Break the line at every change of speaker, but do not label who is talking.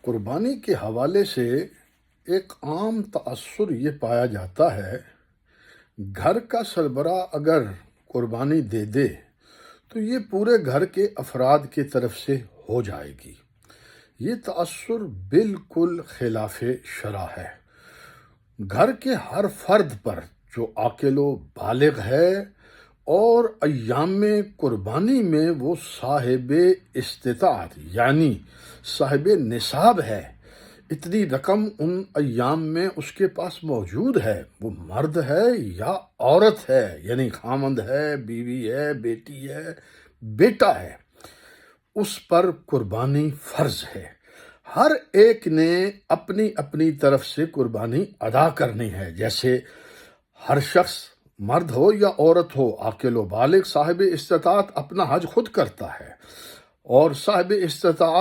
قربانی کے حوالے سے ایک عام تأثر یہ پایا جاتا ہے، گھر کا سربراہ اگر قربانی دے دے تو یہ پورے گھر کے افراد کی طرف سے ہو جائے گی۔ یہ تأثر بالکل خلاف شرع ہے۔ گھر کے ہر فرد پر جو عاقل و بالغ ہے اور ایام قربانی میں وہ صاحب استطاعت یعنی صاحب نصاب ہے، اتنی رقم ان ایام میں اس کے پاس موجود ہے، وہ مرد ہے یا عورت ہے، یعنی خامند ہے، بیوی ہے، بیٹی ہے، بیٹا ہے، اس پر قربانی فرض ہے۔ ہر ایک نے اپنی اپنی طرف سے قربانی ادا کرنی ہے۔ جیسے ہر شخص مرد ہو یا عورت ہو، عاقل و بالغ صاحب استطاعت اپنا حج خود کرتا ہے، اور صاحب استطاعت